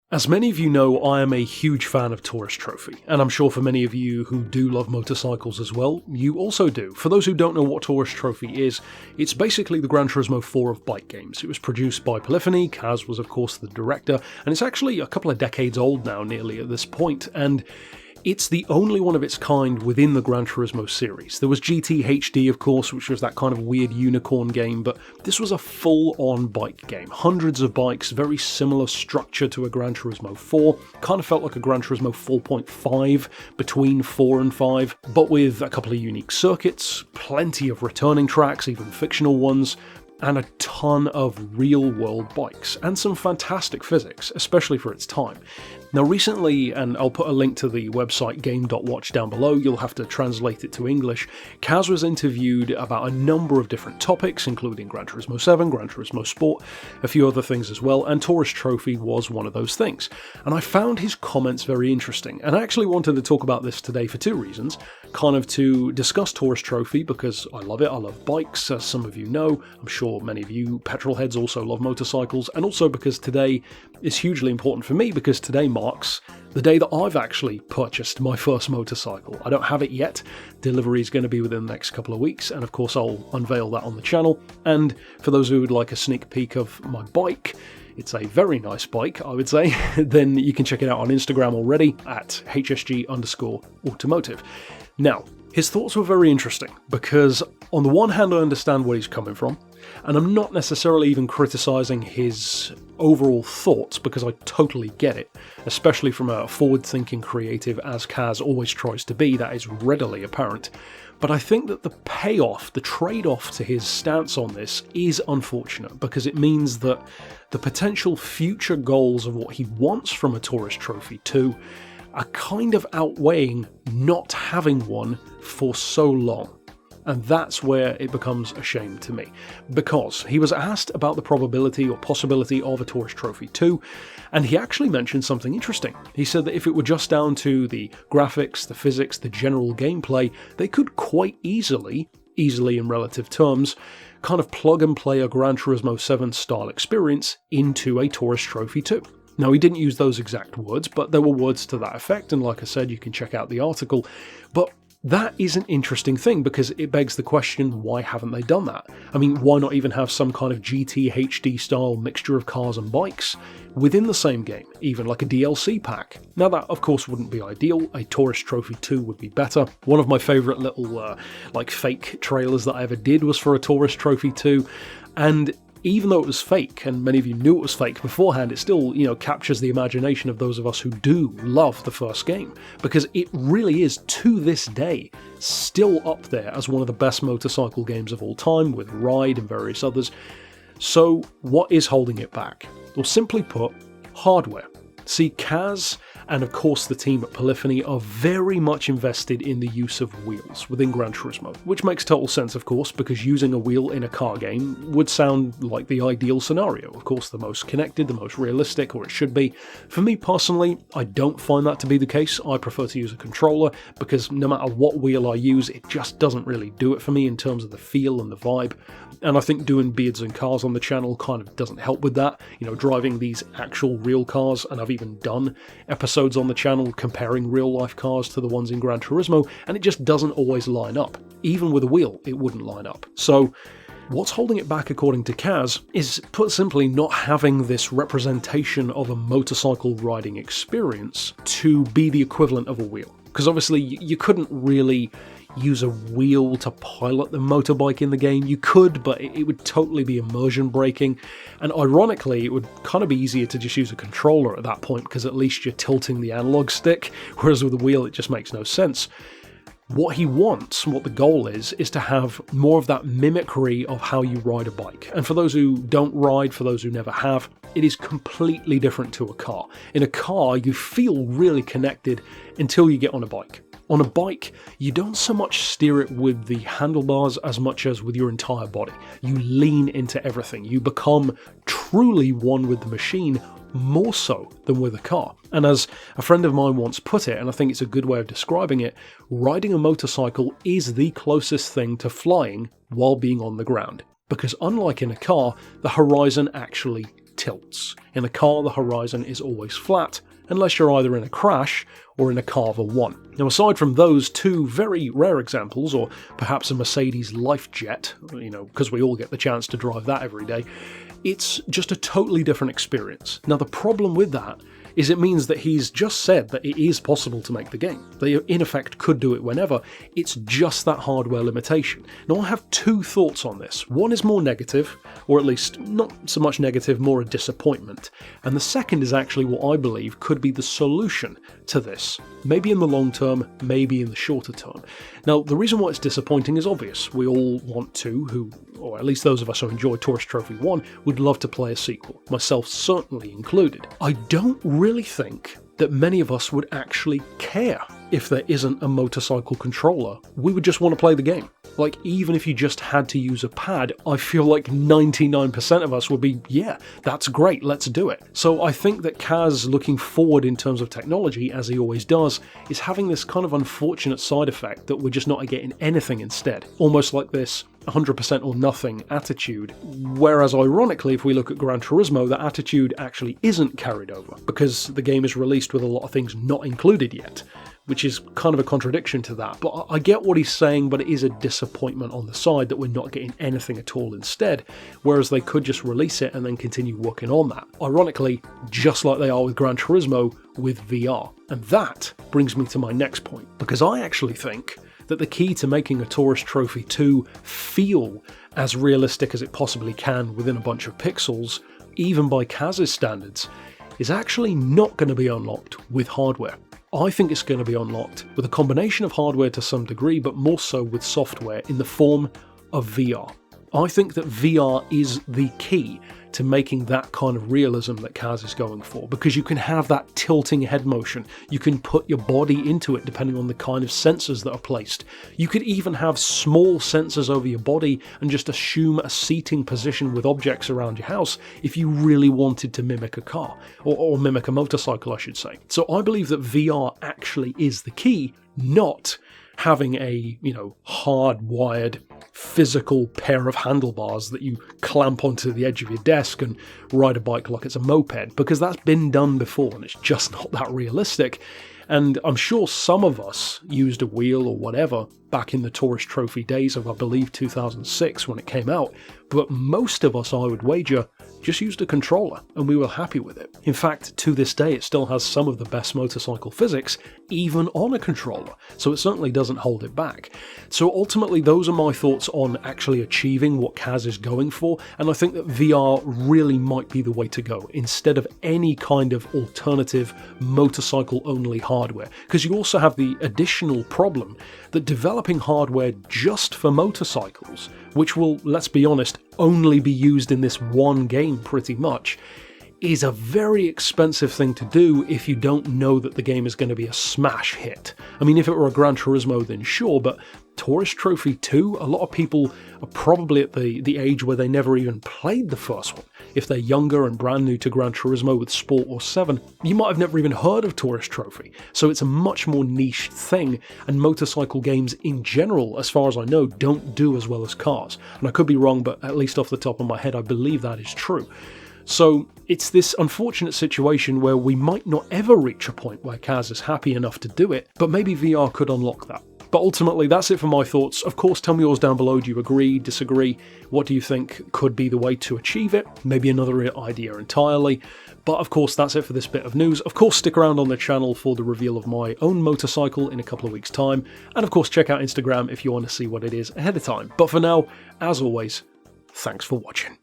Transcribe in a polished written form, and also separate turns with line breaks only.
As many of you know, I am a huge fan of Tourist Trophy, and I'm sure for many of you who do love motorcycles as well, you also do. For those who don't know what Tourist Trophy is, it's basically the Gran Turismo 4 of bike games. It was produced by Polyphony, Kaz was of course the director, and it's actually a couple of decades old now nearly at this point, and it's the only one of its kind within the Gran Turismo series. There was GT HD, of course, which was that kind of weird unicorn game, but this was a full-on bike game. Hundreds of bikes, very similar structure to a Gran Turismo 4. Kind of felt like a Gran Turismo 4.5 between 4 and 5, but with a couple of unique circuits, plenty of returning tracks, even fictional ones, and a ton of real-world bikes, and some fantastic physics, especially for its time. Now recently, and I'll put a link to the website game.watch down below, you'll have to translate it to English, Kaz was interviewed about a number of different topics, including Gran Turismo 7, Gran Turismo Sport, a few other things as well, and Tourist Trophy was one of those things. And I found his comments very interesting, and I actually wanted to talk about this today for two reasons. Kind of to discuss Tourist Trophy, because I love it, I love bikes, as some of you know, I'm sure many of you petrol heads also love motorcycles, and also because today is hugely important for me, because today marks the day that I've actually purchased my first motorcycle. I don't have it yet, delivery is going to be within the next couple of weeks, and of course I'll unveil that on the channel. And for those who would like a sneak peek of my bike, it's a very nice bike, I would say, then you can check it out on Instagram already at HSG_automotive. Now, his thoughts were very interesting, because on the one hand I understand where he's coming from, and I'm not necessarily even criticising his overall thoughts, because I totally get it, especially from a forward-thinking creative as Kaz always tries to be, that is readily apparent. But I think that the payoff, the trade-off to his stance on this is unfortunate, because it means that the potential future goals of what he wants from a Tourist Trophy 2 are kind of outweighing not having one for so long. And that's where it becomes a shame to me, because he was asked about the probability or possibility of a Tourist Trophy 2, and he actually mentioned something interesting. He said that if it were just down to the graphics, the physics, the general gameplay, they could quite easily in relative terms, kind of plug and play a Gran Turismo 7 style experience into a Tourist Trophy 2. Now, he didn't use those exact words, but there were words to that effect, and like I said, you can check out the article. But that is an interesting thing, because it begs the question, why haven't they done that? I mean, why not even have some kind of GT HD style mixture of cars and bikes within the same game, even like a DLC pack? Now that of course wouldn't be ideal, a Tourist Trophy 2 would be better. One of my favourite little like fake trailers that I ever did was for a Tourist Trophy 2, and even though it was fake, and many of you knew it was fake beforehand, it still, captures the imagination of those of us who do love the first game, because it really is, to this day, still up there as one of the best motorcycle games of all time, with Ride and various others. So what is holding it back? Well, simply put, hardware. See, Kaz and of course the team at Polyphony are very much invested in the use of wheels within Gran Turismo, which makes total sense of course, because using a wheel in a car game would sound like the ideal scenario, of course the most connected, the most realistic, or it should be. For me personally, I don't find that to be the case. I prefer to use a controller, because no matter what wheel I use, it just doesn't really do it for me in terms of the feel and the vibe. And I think doing beards and cars on the channel kind of doesn't help with that, driving these actual real cars, and I've even done episodes on the channel comparing real life cars to the ones in Gran Turismo, and it just doesn't always line up. Even with a wheel, it wouldn't line up. So what's holding it back, according to Kaz, is put simply not having this representation of a motorcycle riding experience to be the equivalent of a wheel. Because obviously you couldn't really use a wheel to pilot the motorbike in the game. You could, but it would totally be immersion breaking, and ironically it would kind of be easier to just use a controller at that point, because at least you're tilting the analog stick, whereas with a wheel it just makes no sense. What he wants, what the goal is to have more of that mimicry of how you ride a bike. And for those who don't ride, for those who never have, it is completely different to a car. In a car, you feel really connected until you get on a bike. On a bike, you don't so much steer it with the handlebars as much as with your entire body. You lean into everything. You become truly one with the machine, more so than with a car. And as a friend of mine once put it, and I think it's a good way of describing it, riding a motorcycle is the closest thing to flying while being on the ground. Because unlike in a car, the horizon actually tilts. In a car, the horizon is always flat, unless you're either in a crash or in a Carver 1. Now, aside from those two very rare examples, or perhaps a Mercedes Life Jet, because we all get the chance to drive that every day, it's just a totally different experience. Now, the problem with that is it means that he's just said that it is possible to make the game. They, in effect, could do it whenever. It's just that hardware limitation. Now, I have two thoughts on this. One is more negative, or at least not so much negative, more a disappointment. And the second is actually what I believe could be the solution to this. Maybe in the long term, maybe in the shorter term. Now, the reason why it's disappointing is obvious. We all want to, or at least those of us who enjoy Tourist Trophy 1, would love to play a sequel, myself certainly included. I don't really think that many of us would actually care if there isn't a motorcycle controller. We would just want to play the game. Like, even if you just had to use a pad, I feel like 99% of us would be, yeah, that's great, let's do it. So I think that Kaz, looking forward in terms of technology, as he always does, is having this kind of unfortunate side effect that we're just not getting anything instead. Almost like this 100% or nothing attitude, whereas ironically, if we look at Gran Turismo, that attitude actually isn't carried over, because the game is released with a lot of things not included yet, which is kind of a contradiction to that. But I get what he's saying, but it is a disappointment on the side that we're not getting anything at all instead, whereas they could just release it and then continue working on that. Ironically, just like they are with Gran Turismo with VR. And that brings me to my next point, because I actually think that the key to making a Tourist Trophy 2 feel as realistic as it possibly can within a bunch of pixels, even by Kaz's standards, is actually not going to be unlocked with hardware. I think it's going to be unlocked with a combination of hardware to some degree, but more so with software in the form of VR. I think that VR is the key to making that kind of realism that Kaz is going for, because you can have that tilting head motion, you can put your body into it depending on the kind of sensors that are placed. You could even have small sensors over your body and just assume a seating position with objects around your house if you really wanted to mimic a car, or mimic a motorcycle, I should say. So I believe that VR actually is the key, not having a, hardwired physical pair of handlebars that you clamp onto the edge of your desk and ride a bike like it's a moped, because that's been done before and it's just not that realistic. And I'm sure some of us used a wheel or whatever back in the Tourist Trophy days of, I believe, 2006 when it came out, but most of us, I would wager, just used a controller and we were happy with it. In fact, to this day, it still has some of the best motorcycle physics, even on a controller, so it certainly doesn't hold it back. So ultimately, those are my thoughts on actually achieving what Kaz is going for, and I think that VR really might be the way to go, instead of any kind of alternative motorcycle-only hardware, because you also have the additional problem that developing hardware just for motorcycles, which will, let's be honest, only be used in this one game pretty much, is a very expensive thing to do if you don't know that the game is going to be a smash hit. I mean, if it were a Gran Turismo, then sure, but Tourist Trophy 2, a lot of people are probably at the age where they never even played the first one. If they're younger and brand new to Gran Turismo with Sport or 7, you might have never even heard of Tourist Trophy. So it's a much more niche thing, and motorcycle games in general, as far as I know, don't do as well as cars. And I could be wrong, but at least off the top of my head, I believe that is true. So it's this unfortunate situation where we might not ever reach a point where Kaz is happy enough to do it, but maybe VR could unlock that. But ultimately, that's it for my thoughts. Of course, tell me yours down below. Do you agree, disagree? What do you think could be the way to achieve it? Maybe another idea entirely. But of course, that's it for this bit of news. Of course, stick around on the channel for the reveal of my own motorcycle in a couple of weeks' time. And of course, check out Instagram if you want to see what it is ahead of time. But for now, as always, thanks for watching.